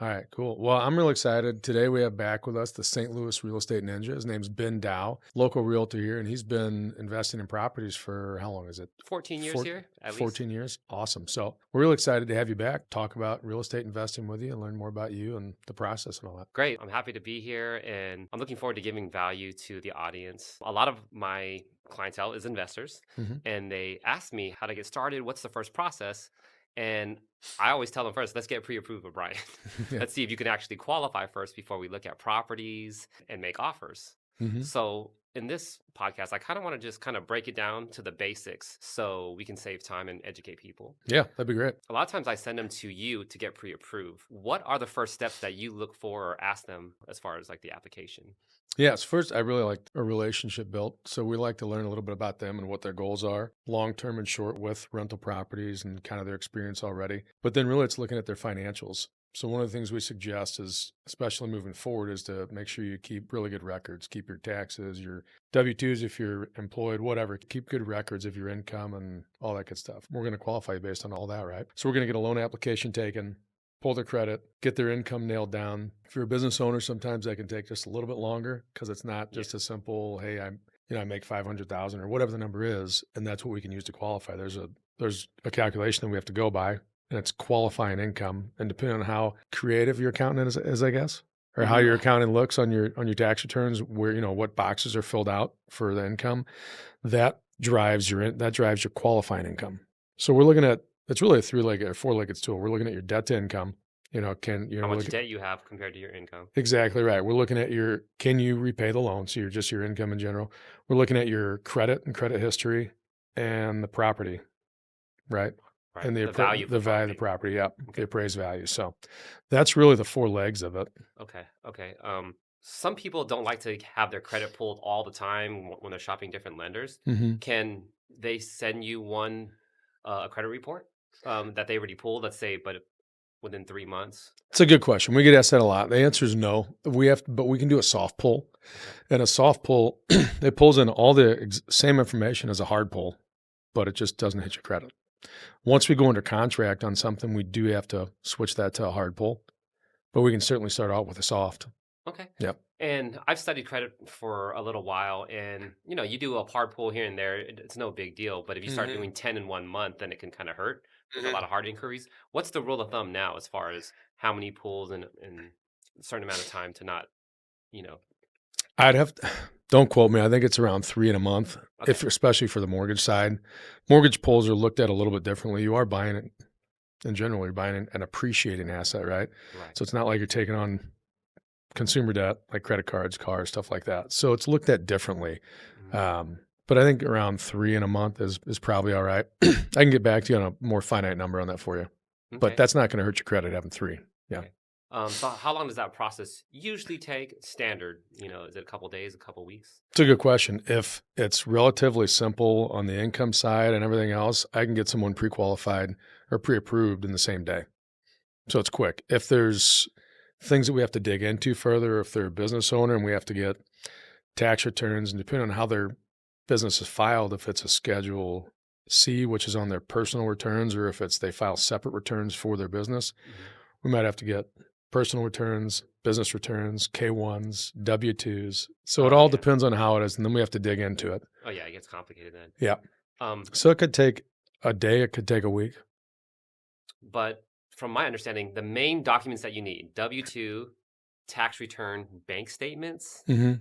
All right, cool. Well, I'm real excited. Today we have back with us the St. Louis real estate ninja. His name's Ben Dow, local realtor here, and he's been investing in properties for how long is it? 14 years Four, here, at least. 14 years. Awesome. So we're really excited to have you back, talk about real estate investing with you and learn more about you and the process and all that. Great. I'm happy to be here and I'm looking forward to giving value to the audience. A lot of my clientele is investors Hmm. and they ask me how to get started, what's the first process? And I always tell them first, let's get pre-approved with Brian. Yeah. Let's see if you can actually qualify first before we look at properties and make offers. Hmm. So in this podcast, I kind of want to just kind of break it down to the basics so we can save time and educate people. Yeah, that'd be great. A lot of times I send them to you to get pre-approved. What are the first steps that you look for or ask them as far as like the application? Yes, first, I really like a relationship built. So we like to learn a little bit about them and what their goals are, long term and short, with rental properties and kind of their experience already. But then really it's looking at their financials. So one of the things we suggest is, especially moving forward, is to make sure you keep really good records. Keep your taxes, your W-2s if you're employed, whatever. Keep good records of your income and all that good stuff. We're going to qualify you based on all that, right? So we're going to get a loan application taken, pull their credit, get their income nailed down. If you're a business owner, sometimes that can take just a little bit longer because it's not Yeah. just a simple, hey, I make 500,000 or whatever the number is, and that's what we can use to qualify. There's a calculation that we have to go by, and it's qualifying income. And depending on how creative your accountant is, I guess, or how your accountant looks on your tax returns, where what boxes are filled out for the income, that drives your qualifying income. So we're looking at, it's really a three-legged or four-legged stool. We're looking at your debt to income. How We're much looking debt you have compared to your income. exactly right. We're looking at can you repay the loan? So your income in general. We're looking at your credit and credit history and the property, right? Right. And The value of the the value of the property. property. Yep. The Okay. appraised value. So that's really the four legs of it. Okay. Okay. Some people don't like to have their credit pulled all the time when they're shopping different lenders. Hmm. Can they send you a credit report that they already pulled, let's say, but within 3 months? It's a good question. We get asked that a lot. The answer is no. But we can do a soft pull. Okay. And a soft pull, it pulls in all the same information as a hard pull, but it just doesn't hit your credit. Once we go under contract on something, we do have to switch that to a hard pull, but we can certainly start out with a soft. Okay. Yep. And I've studied credit for a little while, and you do a hard pull here and there. It's no big deal. But if you start Hmm. doing 10 in 1 month, then it can kind of hurt with a Hmm. lot of hard inquiries. What's the rule of thumb now as far as how many pulls in a certain amount of time to not, you know? I'd have, don't quote me. I think it's around three in a month, Okay. especially for the mortgage side. Mortgage pulls are looked at a little bit differently. You are buying it, in general, you're buying an appreciating asset, right? Right. So it's not like you're taking on consumer debt like credit cards, cars, stuff like that. So it's looked at differently. Mhm. But I think around three in a month is probably all right. I can get back to you on a more finite number on that for you, but Okay. that's not going to hurt your credit having three. Yeah. Okay. So how long does that process usually take? Standard, is it a couple days, a couple weeks? It's a good question. If it's relatively simple on the income side and everything else, I can get someone pre-qualified or pre-approved in the same day. So it's quick. If there's things that we have to dig into further, if they're a business owner and we have to get tax returns, and depending on how their business is filed, if it's a Schedule C, which is on their personal returns, or if they file separate returns for their business, Hmm. we might have to get personal returns, business returns, K1s, W-2s. So it Oh all yeah. depends on how it is, and then we have to dig into it. Oh yeah. It gets complicated then. Yeah. Um, So it could take a day, it could take a week. but from my understanding, the main documents that you need: W-2, tax return, bank statements. Hmm.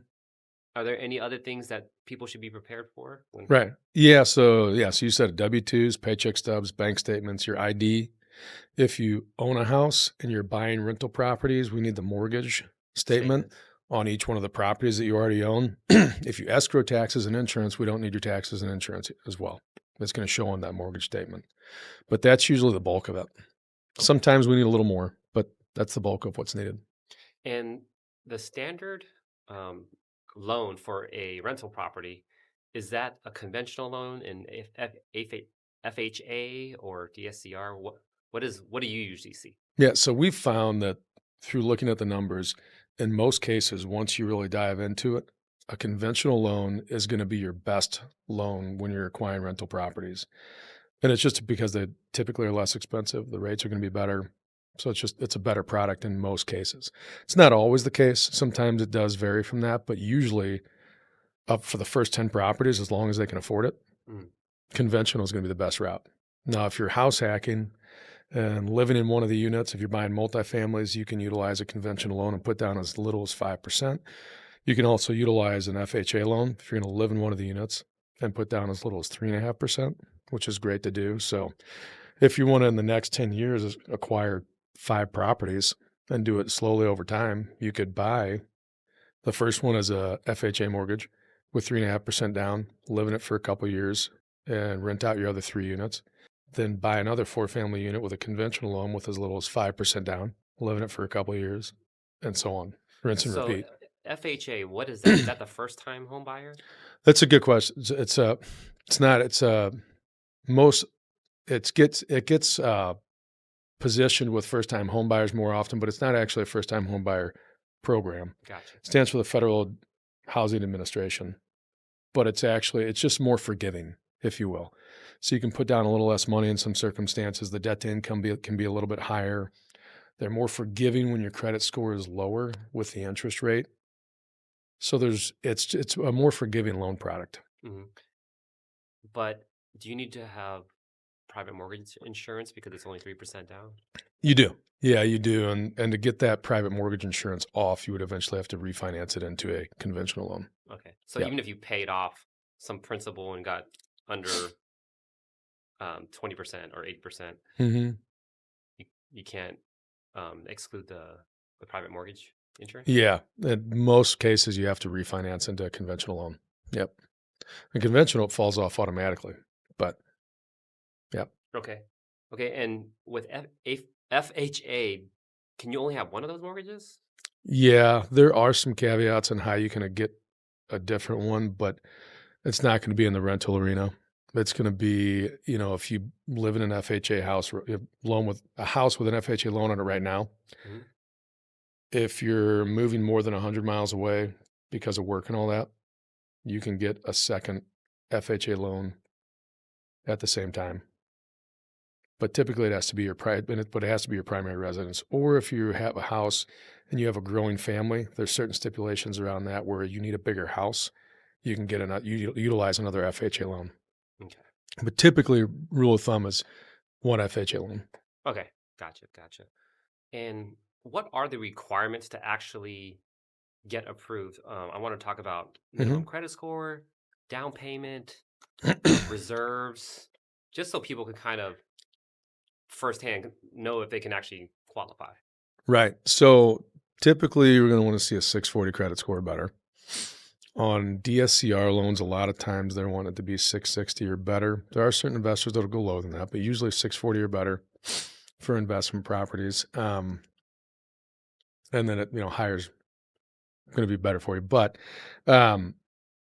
Are there any other things that people should be prepared for when? Right. Yeah. So you said W-2s, paycheck stubs, bank statements, your ID. If you own a house and you're buying rental properties, we need the mortgage statement Statements? on each one of the properties that you already own. If you escrow taxes and insurance, we don't need your taxes and insurance as well. It's going to show on that mortgage statement. But that's usually the bulk of it. Okay. Sometimes we need a little more, but that's the bulk of what's needed. And the standard um, loan for a rental property, is that a conventional loan in FHA or DSCR? What do you usually see? Yeah. So we've found that through looking at the numbers, in most cases, once you really dive into it, a conventional loan is going to be your best loan when you're acquiring rental properties. And it's just because they typically are less expensive. The rates are going to be better. So it's a better product in most cases. It's not always the case. Sometimes it does vary from that, but usually up for the first 10 properties, as long as they can afford it, Mm, conventional is going to be the best route. Now, if you're house hacking and living in one of the units, if you're buying multifamilies, you can utilize a conventional loan and put down as little as 5%. You can also utilize an FHA loan if you're going to live in one of the units and put down as little as 3.5%, which is great to do. So if you want to, in the next 10 years, acquire 5 properties and do it slowly over time, you could buy the first one as a FHA mortgage with 3.5% down, live in it for a couple of years, and rent out your other 3 units. Then buy another 4-family unit with a conventional loan with as little as 5% down, live in it for a couple of years, and so on. Rinse and So repeat. FHA, what is that? Is that the first time home buyer? That's a good question. It's not. It's most. It gets positioned with first time home buyers more often, but it's not actually a first time home buyer program. Gotcha. It stands for the Federal Housing Administration, but it's just more forgiving, if you will. So you can put down a little less money in some circumstances. The debt to income can be a little bit higher. They're more forgiving when your credit score is lower with the interest rate. So it's a more forgiving loan product. Hmm. But do you need to have private mortgage insurance because it's only 3% down? You do. Yeah, you do. And to get that private mortgage insurance off, you would eventually have to refinance it into a conventional loan. Okay. So Yeah. even if you paid off some principal and got under 20% or 80%, Hmm. you can't exclude the private mortgage insurance? Yeah. In most cases, you have to refinance into a conventional loan. Yep. A conventional, it falls off automatically. But yeah. Okay. Okay. And with FHA, can you only have one of those mortgages? Yeah, there are some caveats on how you can get a different one, but it's not going to be in the rental arena. It's going to be, if you live in an FHA house, loan with a house with an FHA loan on it right now, Hmm. if you're moving more than 100 miles away because of work and all that, you can get a second FHA loan at the same time. But typically it has to be but it has to be your primary residence. Or if you have a house and you have a growing family, there's certain stipulations around that where you need a bigger house. You can utilize another FHA loan. Okay. But typically, rule of thumb is one FHA loan. Okay. Gotcha. Gotcha. And what are the requirements to actually get approved? I want to talk about Hmm. minimum credit score, down payment, reserves, just so people can kind of firsthand know if they can actually qualify. Right. So typically, you're going to want to see a 640 credit score or better. On DSCR loans, a lot of times they want it to be 660 or better. There are certain investors that'll go lower than that, but usually 640 or better for investment properties. And then higher is going to be better for you. But um,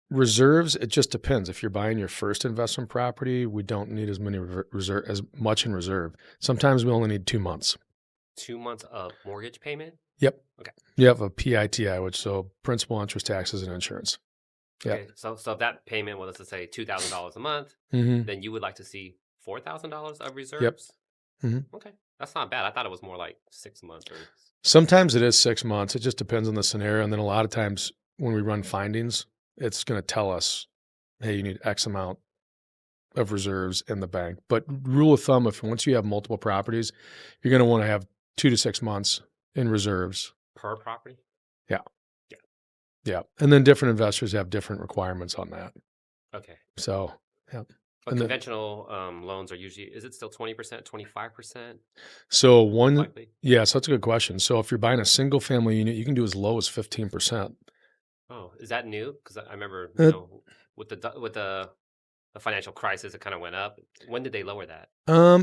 reserves, it just depends. If you're buying your first investment property, we don't need as much in reserve. Sometimes we only need 2 months. 2 months of mortgage payment? Yep. Okay. You have a PITI, which so principal, interest, taxes, and insurance. Yep. Okay. So if that payment was, let's say, $2,000 a month, Hmm. then you would like to see $4,000 of Yep. reserves? Hmm. Okay. That's not bad. I thought it was more like 6 months or. Sometimes it is 6 months. It just depends on the scenario. And then a lot of times when we run findings, it's going to tell us, hey, you need X amount of reserves in the bank. But rule of thumb, if once you have multiple properties, you're going to want to have 2 to 6 months in reserves. Per property? Yeah. Yeah. Yeah. And then different investors have different requirements on that. Okay. So, yeah. But And then, conventional loans are usually, is it still 20%, 25% so most one, likely? yeah, so that's a good question. So if you're buying a single family unit, you can do as low as 15%. Oh, is that new? Because I remember, Uh, with the financial crisis, it kind of went up. When did they lower that?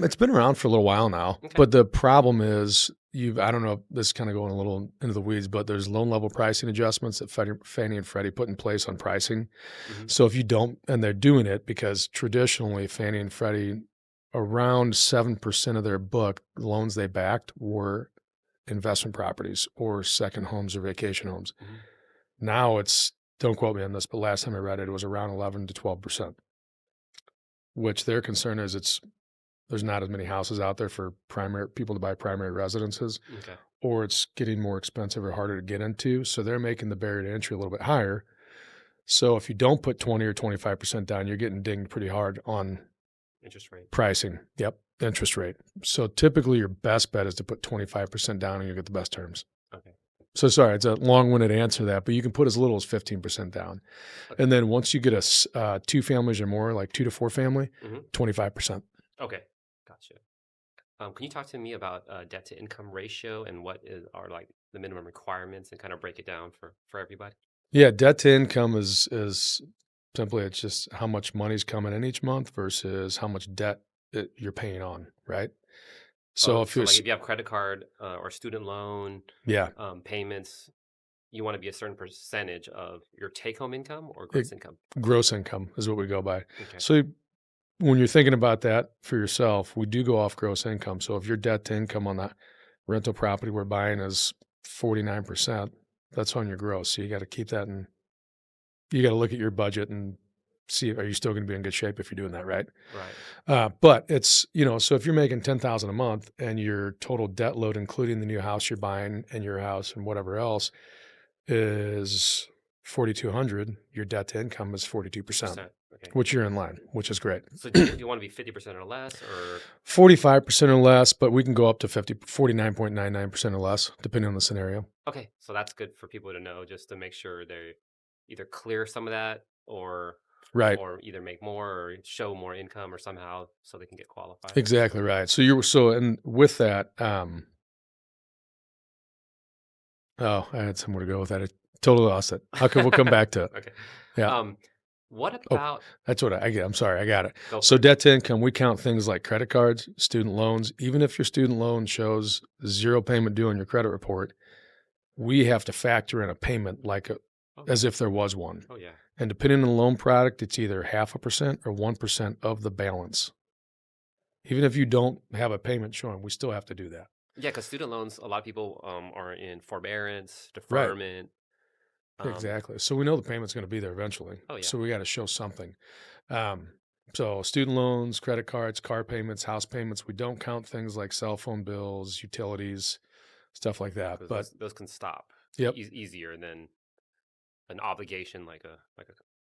It's been around for a little while now, Okay. but the problem is I don't know, this is kind of going a little into the weeds, but there's loan level pricing adjustments that Fannie and Freddie put in place on pricing. Hmm. So if you don't, and they're doing it because traditionally Fannie and Freddie, around 7% of their book loans they backed were investment properties or second homes or vacation homes. Hmm. Now it's, don't quote me on this, but last time I read it, it was around 11 to 12%, which their concern is There's not as many houses out there for people to buy primary residences, Okay. or it's getting more expensive or harder to get into. So they're making the barrier to entry a little bit higher. So if you don't put 20 or 25% down, you're getting dinged pretty hard on Interest rate. pricing. Yep. Interest rate. So typically your best bet is to put 25% down and you get the best terms. Okay. So sorry, it's a long-winded answer to that, but you can put as little as 15% down. Okay. And then once you get a 2 families or more, like 2 to 4 family, 25%. Okay. Gotcha. Can you talk to me about debt to income ratio and are like the minimum requirements and kind of break it down for everybody? Yeah, debt to income is simply, it's just how much money's coming in each month versus how much debt you're paying on, right? So Oh, if so you're like if you have credit card or student loan yeah, payments, you want to be a certain percentage of your take-home income or it, gross income? gross income is what we go by. Okay. So when you're thinking about that for yourself, we do go off gross income. So if your debt to income on that rental property we're buying is 49%, that's on your gross. So you got to keep that in. You got to look at your budget and see, are you still going to be in good shape if you're doing that, right? Right. But it's, so if you're making 10,000 a month and your total debt load, including the new house you're buying and your house and whatever else, is 4,200, your debt to income is 42%, Okay. which you're in line, which is great. So do you want to be 50% or less, or 45% or less, but we can go up to 49.99% or less, depending on the scenario. okay? So that's good for people to know, just to make sure they either clear some of that or Right. or either make more or show more income or somehow so they can get qualified. Exactly right. And with that, oh, I had somewhere to go with that. I totally lost it. Okay, we'll come back to it. Okay. Yeah. What Oh, about that's what I get. I'm sorry, I got it. go So for it. debt to income, we count things like credit cards, student loans. Even if your student loan shows zero payment due on your credit report, we have to factor in a payment as if there was one. Oh yeah. And depending on the loan product, it's either 0.5% or 1% of the balance. Even if you don't have a payment showing, we still have to do that. Yeah, because student loans, a lot of people are in forbearance, Right. deferment. Exactly. So we know the payment's going to be there eventually. Oh yeah. So we got to show something. So student loans, credit cards, car payments, house payments, we don't count things like cell phone bills, utilities, stuff like that. 'Cause But those can stop yep, easier than an obligation like a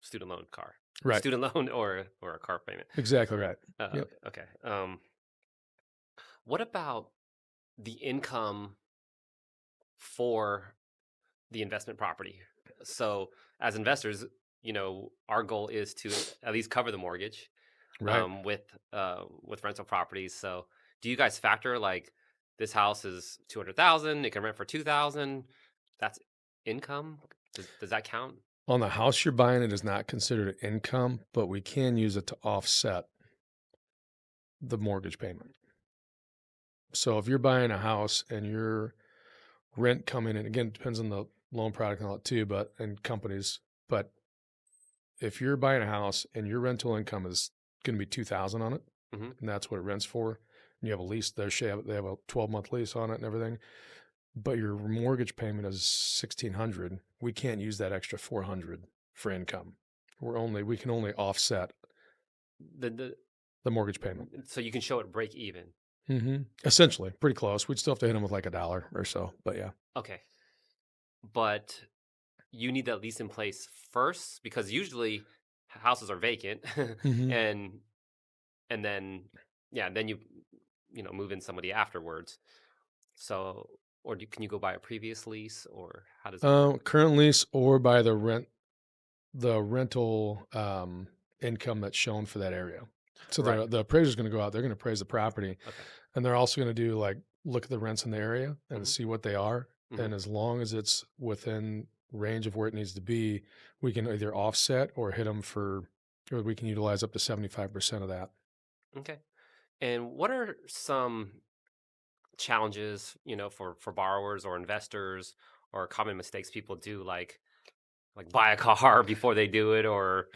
student loan car, right, student loan or a car payment. exactly right. Yep. Okay. What about the income for the investment property? So as investors, our goal is to at least cover the mortgage Right. With rental properties. So do you guys factor like this house is 200,000, it can rent for 2,000? That's income. Does that count? On the house you're buying, it is not considered income, but we can use it to offset the mortgage payment. So if you're buying a house and your rent coming in, again, it depends on the loan product and all that too, and companies, but if you're buying a house and your rental income is going to be 2,000 on it, and that's what it rents for, and you have a lease, they have a 12-month lease on it and everything, but your mortgage payment is 1,600, we can't use that extra 400 for income. We can only offset The mortgage payment. So you can show it break even. Essentially, pretty close. We'd still have to hit them with like $1 or so, but yeah. Okay. But you need that lease in place first, because usually houses are vacant and then you move in somebody afterwards. So can you go by a previous lease, or how does that work? Current lease or by the rental income that's shown for that area. So Right. the appraiser's going to go out, they're going to appraise the property, Okay. and they're also going to do look at the rents in the area and see what they are. And as long as it's within range of where it needs to be, we can either offset or hit them or we can utilize up to 75% of that. Okay. And what are some challenges, for borrowers or investors, or common mistakes people do, like buy a car before they do it, or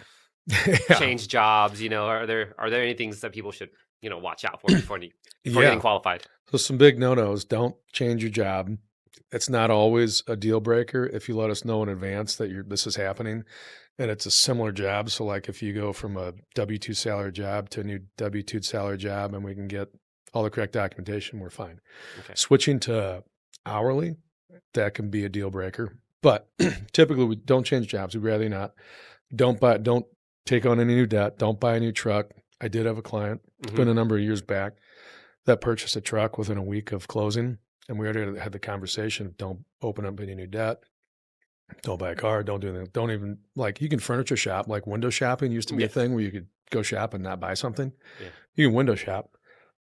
Yeah. change jobs? Are there any things that people should watch out for before getting qualified? So some big no-nos: don't change your job, It's not always a deal breaker if you let us know in advance that this is happening and it's a similar job. So like if you go from a W-2 salary job to a new W-2 salary job and we can get all the correct documentation, we're fine. Okay. Switching to hourly, that can be a deal breaker. But typically we don't change jobs. We'd rather not. Don't take on any new debt. Don't buy a new truck. I did have a client, it's been a number of years back, that purchased a truck within a week of closing. And we already had the conversation, don't open up any new debt. Don't buy a car. Don't do anything. Don't even, like, you can furniture shop. Like window shopping used to be a Yes. thing where you could go shop and not buy something. Yeah. You can window shop,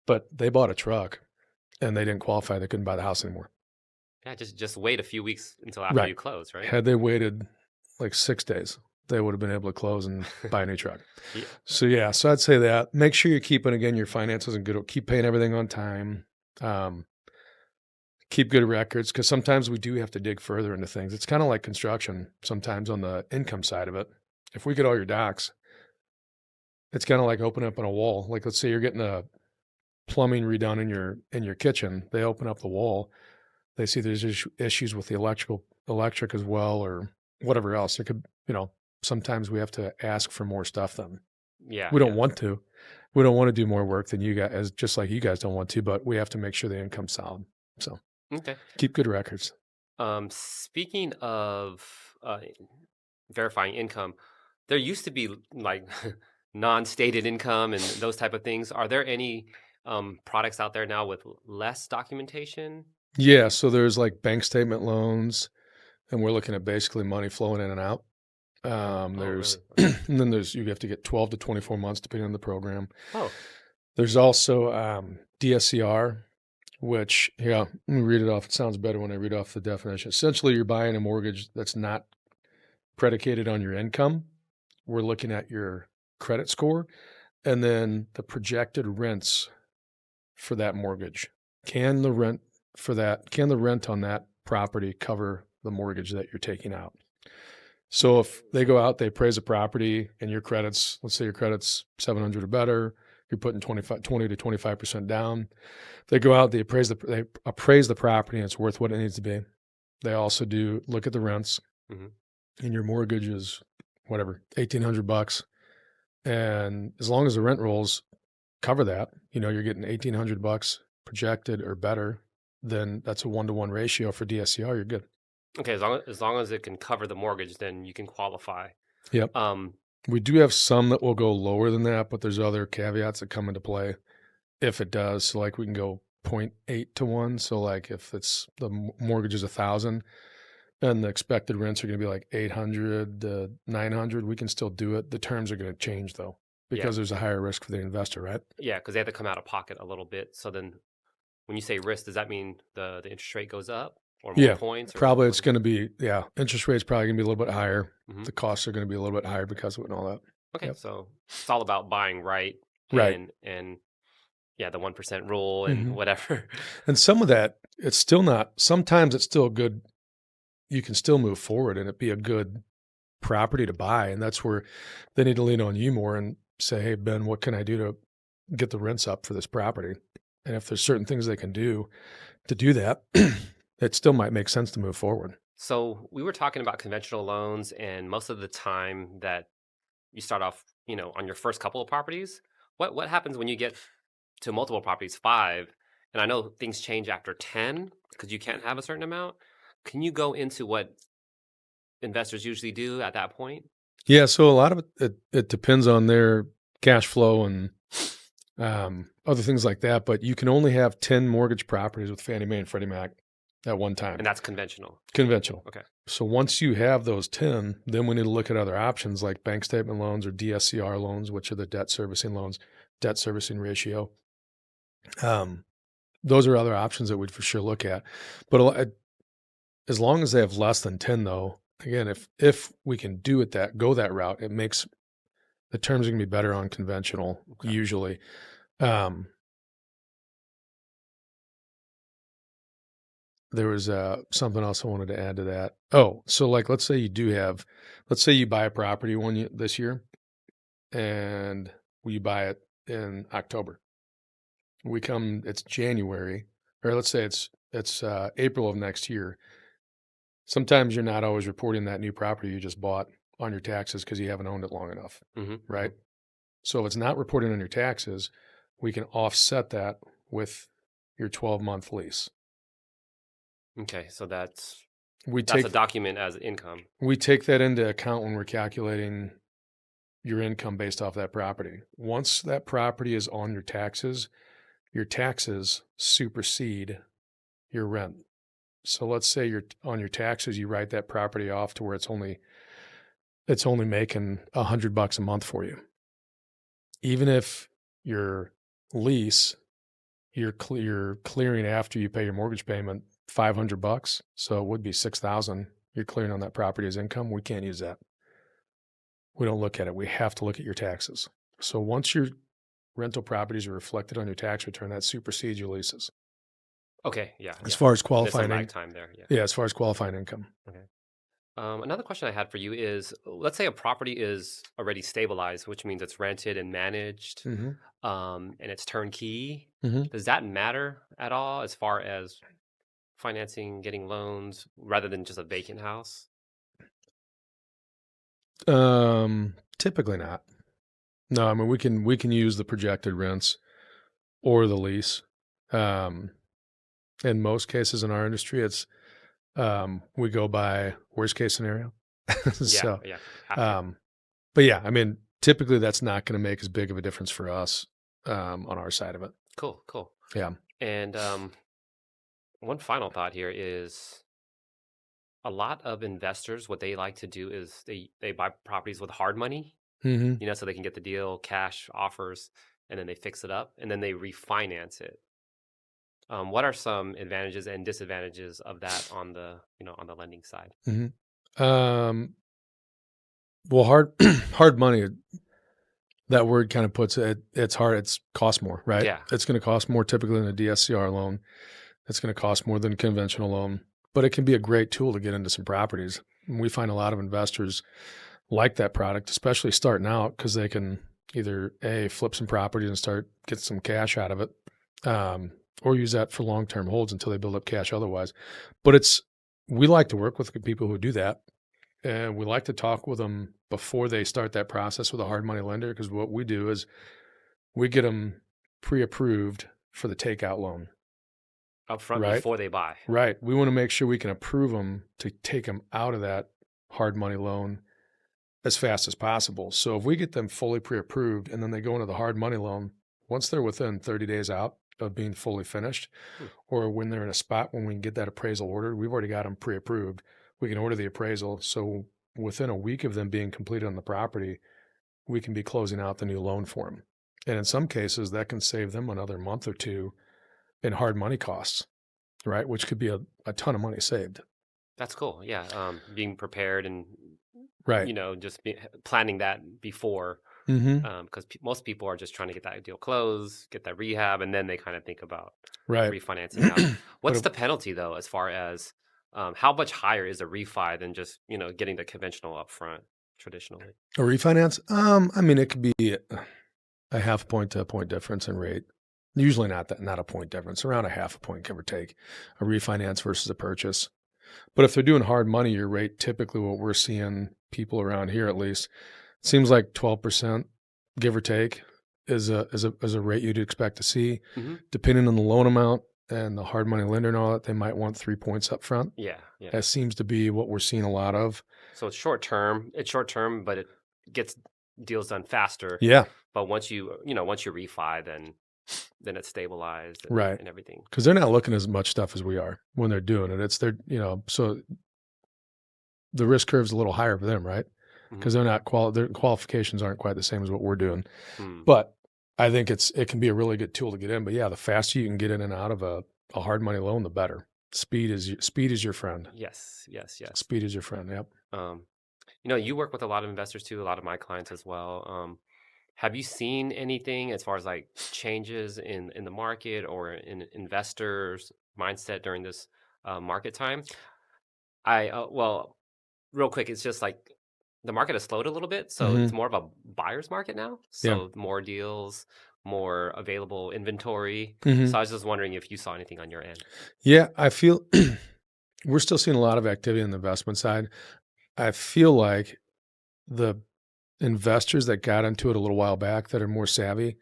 but they bought a truck and they didn't qualify. They couldn't buy the house anymore. Yeah, just wait a few weeks until after Right. you close, right? Had they waited like 6 days, they would have been able to close and buy a new truck. Yeah. So yeah, so I'd say that. Make sure you're keeping, again, your finances in good. Keep paying everything on time. Keep good records, because sometimes we do have to dig further into things. It's kind of like construction sometimes on the income side of it. If we get all your docs, it's kind of like opening up on a wall. Like let's say you're getting a plumbing redone in your kitchen. They open up the wall. They see there's issues with the electric as well, or whatever else. It could, sometimes we have to ask for more stuff then. Yeah. We don't want to. We don't want to do more work than you guys, just like you guys don't want to, but we have to make sure the income's solid. So Okay. keep good records. Speaking of verifying income, there used to be like non-stated income and those type of things. Are there any products out there now with less documentation? Yeah, so there's like bank statement loans, and we're looking at basically money flowing in and out. Oh, There's really? Okay. and then you have to get 12 to 24 months depending on the program. Oh, There's also DSCR, which, yeah, let me read it off. It sounds better when I read off the definition. Essentially, you're buying a mortgage that's not predicated on your income. We're looking at your credit score and then the projected rents for that mortgage. Can the rent on that property cover the mortgage that you're taking out? So if they go out, they appraise a property and your credits, let's say your credit's 700 or better, you're putting 20 to 25% down. They go out, they appraise the property and it's worth what it needs to be. They also do look at the rents, and your mortgage is whatever, $1,800. And as long as the rent rolls cover that, you're getting $1,800 projected or better, then that's a 1-to-1 ratio for DSCR. You're good. okay. As long as it can cover the mortgage, then you can qualify. Yep. We do have some that will go lower than that, but there's other caveats that come into play if it does. So like we can go 0.8 to 1. So like if it's the mortgage is 1,000 and the expected rents are going to be like 800 to 900, we can still do it. The terms are going to change though, because there's a higher risk for the investor, right? Yeah, because they have to come out of pocket a little bit. So then, when you say risk, does that mean the interest rate goes up or more points? Or Probably it's going to be, interest rate's probably going to be a little bit higher. Mhm. The costs are going to be a little bit higher because of it and all that. Okay, Yep. so it's all about buying right, Right. and yeah, the 1% rule and whatever. And some of that, it's still not, sometimes it's still good. You can still move forward and it be a good property to buy. And that's where they need to lean on you more and say, hey, Ben, what can I do to get the rents up for this property? And if there's certain things they can do to do that, it still might make sense to move forward. So we were talking about conventional loans, and most of the time that you start off, on your first couple of properties, what happens when you get to multiple properties, 5? And I know things change after 10 because you can't have a certain amount. Can you go into what investors usually do at that point? Yeah, so a lot of it depends on their cash flow and other things like that. But you can only have 10 mortgage properties with Fannie Mae and Freddie Mac at one time. And that's conventional. Conventional. Okay. So once you have those 10, then we need to look at other options like bank statement loans or DSCR loans, which are the debt servicing loans, debt servicing ratio. Those are other options that we'd for sure look at. But as long as they have less than 10, though, again, if we can go that route, it makes the terms are going to be better on conventional usually. There was something else I wanted to add to that. Oh, so like let's say you buy a property this year, and you buy it in October. It's January, or let's say it's It's April of next year. Sometimes you're not always reporting that new property you just bought on your taxes because you haven't owned it long enough, Hmm. right? So if it's not reported on your taxes, we can offset that with your 12-month lease. Okay, so We that's a take document as income. we take that into account when we're calculating your income based off that property. Once that property is on your taxes supersede your rent. So let's say you're on your taxes, you write that property off to where it's only making $100 a month for you. Even if your lease, you're clearing after you pay your mortgage payment $500, so it would be 6,000. You're clearing on that property as income. We can't use that. We don't look at it. We have to look at your taxes. So once your rental properties are reflected on your tax return, that supersedes your leases. Okay, yeah, As yeah. far as There's some qualifying, lag time there. Yeah. yeah, as far as qualifying income. Okay. Another question I had for you is, let's say a property is already stabilized, which means it's rented and managed, Hmm. and it's turnkey. Hmm. Does that matter at all as far as financing, getting loans, rather than just a vacant house? Typically not. No, I mean we can use the projected rents or the lease. Um, in most cases in our industry, it's we go by worst case scenario. Yeah, So, yeah, have to. um, but yeah, I mean, typically that's not going to make as big of a difference for us on our side of it. Cool, cool. Yeah. And one final thought here is a lot of investors, what they like to do is they buy properties with hard money, Hmm. so they can get the deal, cash offers, and then they fix it up and then they refinance it. What are some advantages and disadvantages of that on the on the lending side? Hmm. Um, well, hard hard money. That word kind of puts it. It's hard. It's cost more, right? Yeah. It's going to cost more typically than a DSCR loan. It's going to cost more than a conventional loan, but it can be a great tool to get into some properties. And we find a lot of investors like that product, especially starting out, because they can either flip some properties and start get some cash out of it, um, or use that for long term holds until they build up cash otherwise. But we like to work with the people who do that, and we like to talk with them before they start that process with a hard money lender, because what we do is we get them pre-approved for the takeout loan, Up front right? before they buy. Right. We want to make sure we can approve them to take them out of that hard money loan as fast as possible. So if we get them fully pre-approved and then they go into the hard money loan, once they're within 30 days out of being fully finished, Hmm. or when they're in a spot when we can get that appraisal ordered, we've already got them pre-approved. We can order the appraisal. So within a week of them being completed on the property, we can be closing out the new loan for them. And in some cases, that can save them another month or two in hard money costs, right? Which could be a ton of money saved. That's cool. Yeah. Being prepared and Right. just planning that before, Mm-hmm. because most people are just trying to get that deal closed, get that rehab, and then they kind of think about Right. refinancing out. But What's the penalty though, as far as how much higher is a refi than just getting the conventional upfront traditionally? a refinance, I mean, it could be a half point to a point difference in rate. Usually not a point difference, around a half a point, give or take, a refinance versus a purchase. But if they're doing hard money, your rate typically what we're seeing people around here at least seems like 12%, give or take, is a rate you'd expect to see. Hmm. Depending on the loan amount and the hard money lender and all that, they might want 3 points up front. Yeah, yeah. That seems to be what we're seeing a lot of. So it's short term. It's short term, but it gets deals done faster. Yeah, But once you refi, then it's stabilized and, right. and everything. Because they're not looking as much stuff as we are when they're doing it. It's their, so the risk curve's a little higher for them, right? Hmm. Because their qualifications aren't quite the same as what we're doing. Hmm. But I think it can be a really good tool to get in. But yeah, the faster you can get in and out of a hard money loan, the better. Speed is your friend. Yes, yes, yes. Speed is your friend. Yep. Um, you work with a lot of investors too, a lot of my clients as well. Have you seen anything as far as like changes in the market or in investors' mindset during this market time? Well, real quick, it's just like the market has slowed a little bit, so it's Hmm. more of a buyer's market now. Yeah. So more deals, more available inventory. Hmm. So I was just wondering if you saw anything on your end. Yeah, I feel we're still seeing a lot of activity on the investment side. I feel like the investors that got into it a little while back that are more savvy,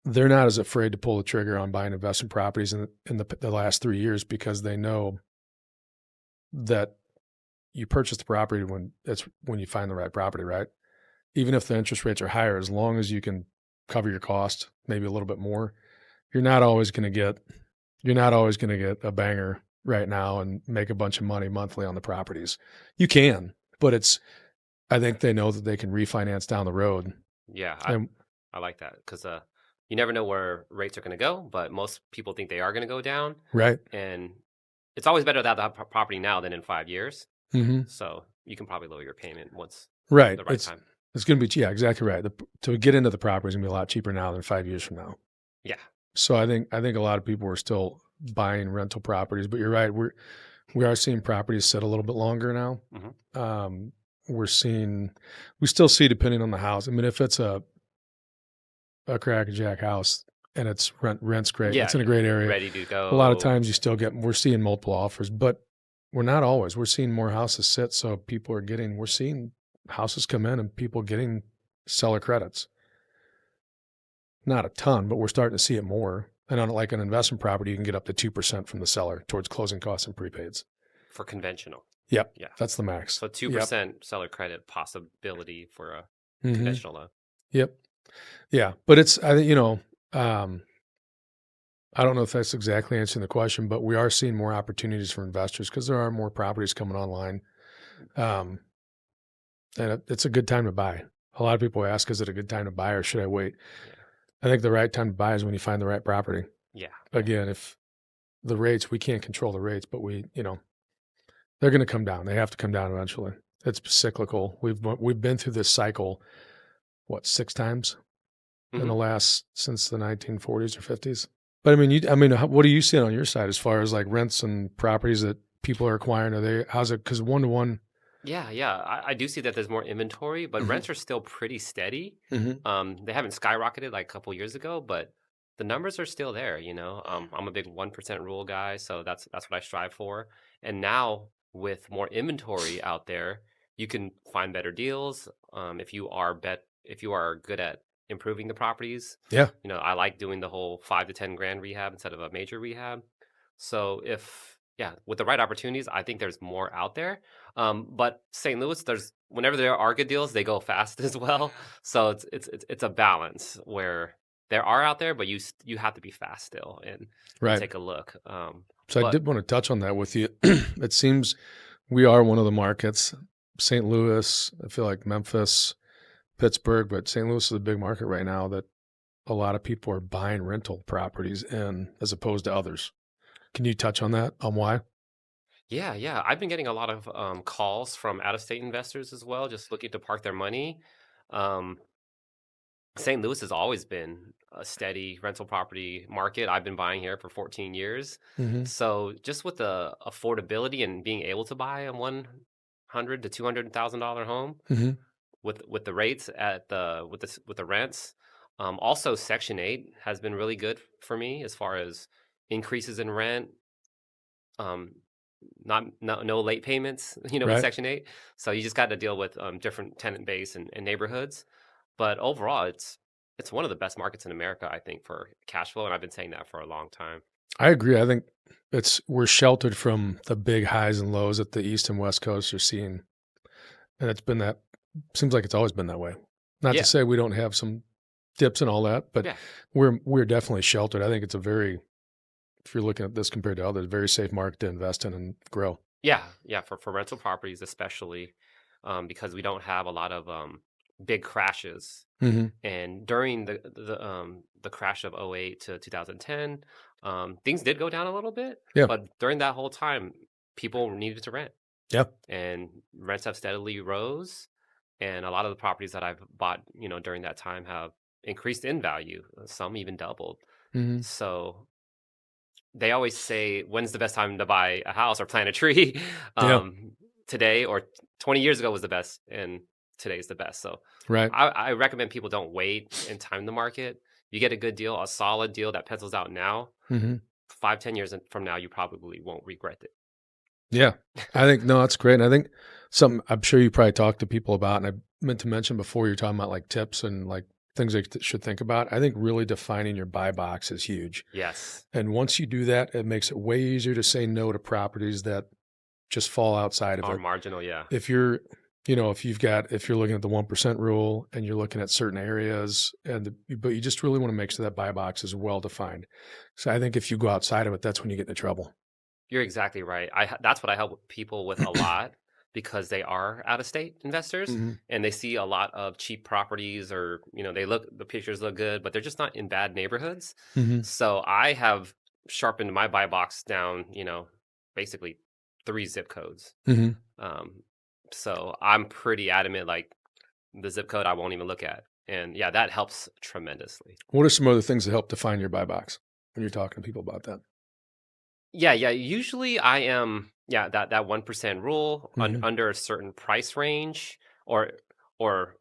they're not as afraid to pull the trigger on buying investment properties in the last 3 years because they know that you purchase the property when you find the right property, right? Even if the interest rates are higher, as long as you can cover your cost, maybe a little bit more, you're not always going to get a banger right now and make a bunch of money monthly on the properties. You can, but I think they know that they can refinance down the road. Yeah, And I like that because you never know where rates are going to go, but most people think they are going to go down, right. and it's always better to have the property now than in 5 years. Hmm. So you can probably lower your payment once Right. the right time. It's going to be, yeah, exactly right. To get into the property is going to be a lot cheaper now than 5 years from now. Yeah. So I think a lot of people are still buying rental properties, but you're right. We are seeing properties sit a little bit longer now. Hmm. We still see, depending on the house. I mean, if it's a crackerjack house and it's rent's great, Yeah, it's in a great area. ready to A lot of go. times we're seeing multiple offers, but we're not always. We're seeing more houses sit. So we're seeing houses come in and people getting seller credits. Not a ton, but we're starting to see it more. And on like an investment property, you can get up to 2% from the seller towards closing costs and prepaids. For conventional. Yep. Yeah. That's the max. So 2% seller credit possibility for a Mm-hmm. conventional loan. Yep. Yeah. But I think, I don't know if that's exactly answering the question, but we are seeing more opportunities for investors because there are more properties coming online. Um, and it's a good time to buy. A lot of people ask, is it a good time to buy or should I wait? Yeah. I think the right time to buy is when you find the right property. Yeah. Again, if the rates, we can't control the rates, but they're going to come down. They have to come down eventually. It's cyclical. We've been through this cycle, what, 6 times Hmm. since the 1940s or 50s. But what are you seeing on your side as far as like rents and properties that people are acquiring? How's it? Because 1 to 1. Yeah, yeah. I do see that there's more inventory, but Hmm. rents are still pretty steady. Hmm. They haven't skyrocketed like a couple years ago, but the numbers are still there, I'm a big 1% rule guy, so that's what I strive for. And now with more inventory out there, you can find better deals. If you are good at improving the properties. Yeah. I like doing the whole 5 to 10 grand rehab instead of a major rehab. So with the right opportunities, I think there's more out there. But St. Louis, there's whenever there are good deals, they go fast as well. So it's a balance where there are out there, but you have to be fast still and Right. take a look. So I But did want to touch on that with you. It seems we are one of the markets. St. Louis, I feel like Memphis, Pittsburgh, but St. Louis is a big market right now that a lot of people are buying rental properties in as opposed to others. Can you touch on that? On why? yeah, I've been getting a lot of calls from out of state investors as well, just looking to park their money. Um, St. Louis has always been a steady rental property market. I've been buying here for 14 years. Mm-hmm. So just with the affordability and being able to buy a 100 to $200,000 home Mm-hmm. with the rates at with the rents, also Section 8 has been really good for me as far as increases in rent. Um, not no late payments, with Right. Section 8. So you just got to deal with different tenant base and neighborhoods. But overall, it's one of the best markets in America, I think, for cash flow, and I've been saying that for a long time. I agree. I think we're sheltered from the big highs and lows that the East and West Coast are seeing. And seems like it's always been that way. Not to Yeah, say we don't have some dips and all that, but yeah, we're definitely sheltered. I think if you're looking at this compared to others, very safe market to invest in and grow. yeah. For rental properties, especially because we don't have a lot of big crashes. Mm-hmm. And during the crash of '08 to 2010, things did go down a little bit, Yeah. but during that whole time, people needed to rent, Yeah. and rents have steadily rose. And a lot of the properties that I've bought, during that time have increased in value. Some even doubled. Mm-hmm. So they always say, when's the best time to buy a house or plant a tree? Yeah. Today or 20 years ago was the best, and today's the best. So Right. I recommend people don't wait and time the market. You get a good deal, a solid deal that pencils out now. Hmm. 5, 10 years from now, you probably won't regret it. Yeah. I think, no, that's great. And I think something I'm sure you probably talked to people about, and I meant to mention before, you're talking about like tips and like things they should think about. I think really defining your buy box is huge. Yes. And once you do that, it makes it way easier to say no to properties that just fall outside of Or it. marginal, yeah. If you're, if you're looking at the 1% rule and you're looking at certain areas but you just really want to make sure that buy box is well defined. So I think if you go outside of it, that's when you get into trouble. You're exactly right. That's what I help people with a lot because they are out of state investors Hmm. and they see a lot of cheap properties or, the pictures look good, but they're just not in bad neighborhoods. Hmm. So I have sharpened my buy box down, basically 3 zip codes. Hmm. Um, so I'm pretty adamant, like the zip code I won't even look at. And yeah, that helps tremendously. What are some other things that help define your buy box when you're talking to people about that? Yeah, yeah. Usually I am that 1% rule Hmm. under a certain price range or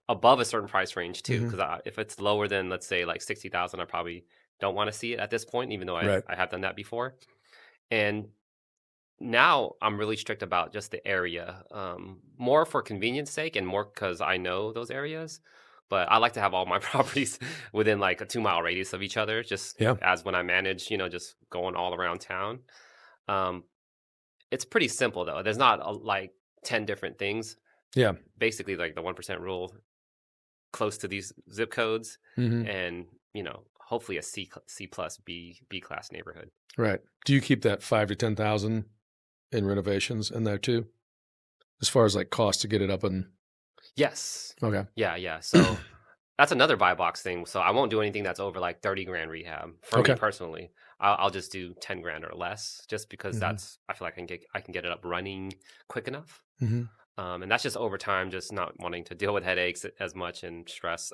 above a certain price range too. Hmm. Because if it's lower than let's say like 60,000, I probably don't want to see it at this point, even though I, Right. I have done that before. And now I'm really strict about just the area, more for convenience sake and more because I know those areas. But I like to have all my properties within like a 2 mile radius of each other, just Yeah. as when I manage, just going all around town. Um, it's pretty simple though. There's not like 10 different things. Yeah. Basically, like the 1% rule, close to these zip codes, Hmm. and hopefully a C plus B class neighborhood. Right. Do you keep that 5 to 10,000 in renovations in there too, as far as like cost to get it up and Yes. okay? Yeah, yeah. So that's another buy box thing. So I won't do anything that's over like 30 grand rehab for me Okay. personally. I'll just do 10 grand or less, just because Hmm. I feel like I can get it up running quick enough. Hmm. And that's just over time, just not wanting to deal with headaches as much and stress.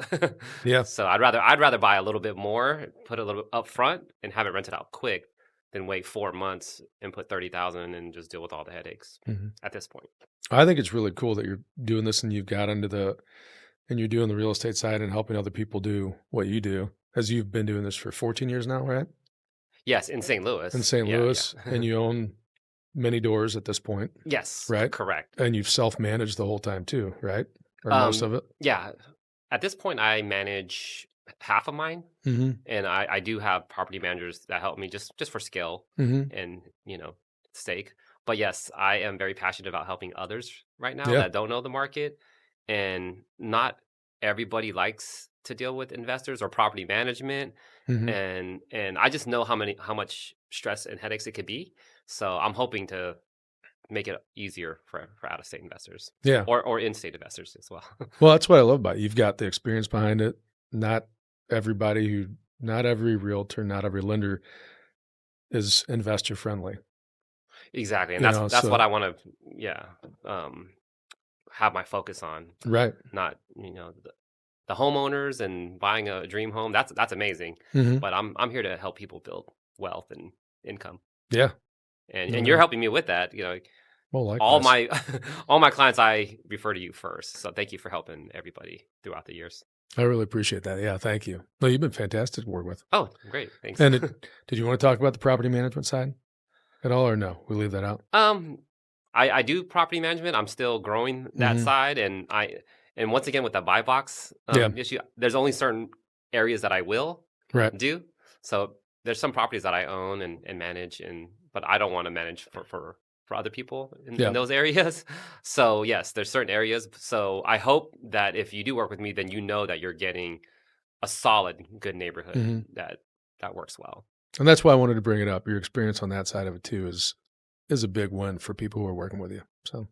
Yeah. So I'd rather buy a little bit more, put a little up front, and have it rented out quick than wait 4 months and put 30,000 and just deal with all the headaches Hmm. at this point. I think it's really cool that you're doing this and you've got and you're doing the real estate side and helping other people do what you do, as you've been doing this for 14 years now, right? Yes, in St. In Louis. St. Yeah, Louis, yeah. and you own many doors at this point, Yes, right? correct. And you've self-managed the whole time too, right? Or most Um, of it. yeah, at this point, I manage half of mine, Hmm. and I do have property managers that help me just for skill Hmm. and stake. But yes, I am very passionate about helping others right now Yeah. that don't know the market, and not everybody likes to deal with investors or property management, Hmm. and I just know how much stress and headaches it could be. So I'm hoping to make it easier for out of state investors Yeah. or in state investors as well. Well, that's what I love about it. You've got the experience behind it. Not not every realtor, not every lender is investor friendly, Exactly, and that's what so I want to, yeah, um, have my focus on. right. Not the homeowners and buying a dream home. That's amazing, Hmm. but I'm here to help people build wealth and income, Yeah. and you're No. helping me with that. Well, All likewise. my all my clients, I refer to you first. So thank you for helping everybody throughout the years. I really appreciate that. Yeah, thank you. No, you've been fantastic to work with. Oh, great, thanks. And did you want to talk about the property management side at all, or no? We leave that out. Um, I do property management. I'm still growing that Hmm. side, and once again with the buy box Yeah. issue, there's only certain areas that I will Right. do. So there's some properties that I own and manage, but I don't want to manage for other people in Yeah. those areas. So yes, there's certain areas. So I hope that if you do work with me, then you know that you're getting a solid, good neighborhood Hmm. that works well. And that's why I wanted to bring it up. Your experience on that side of it too is a big win for people who are working with you. So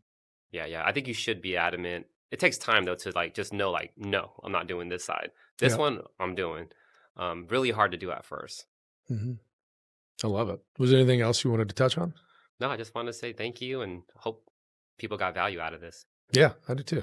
Yeah, yeah. I think you should be adamant. It takes time though to like just know like no, I'm not doing this side. This yeah. one I'm doing. Really hard to do at first. Hmm. I love it. Was there anything else you wanted to touch on? No, I just want to say thank you and hope people got value out of this. Yeah, I do too.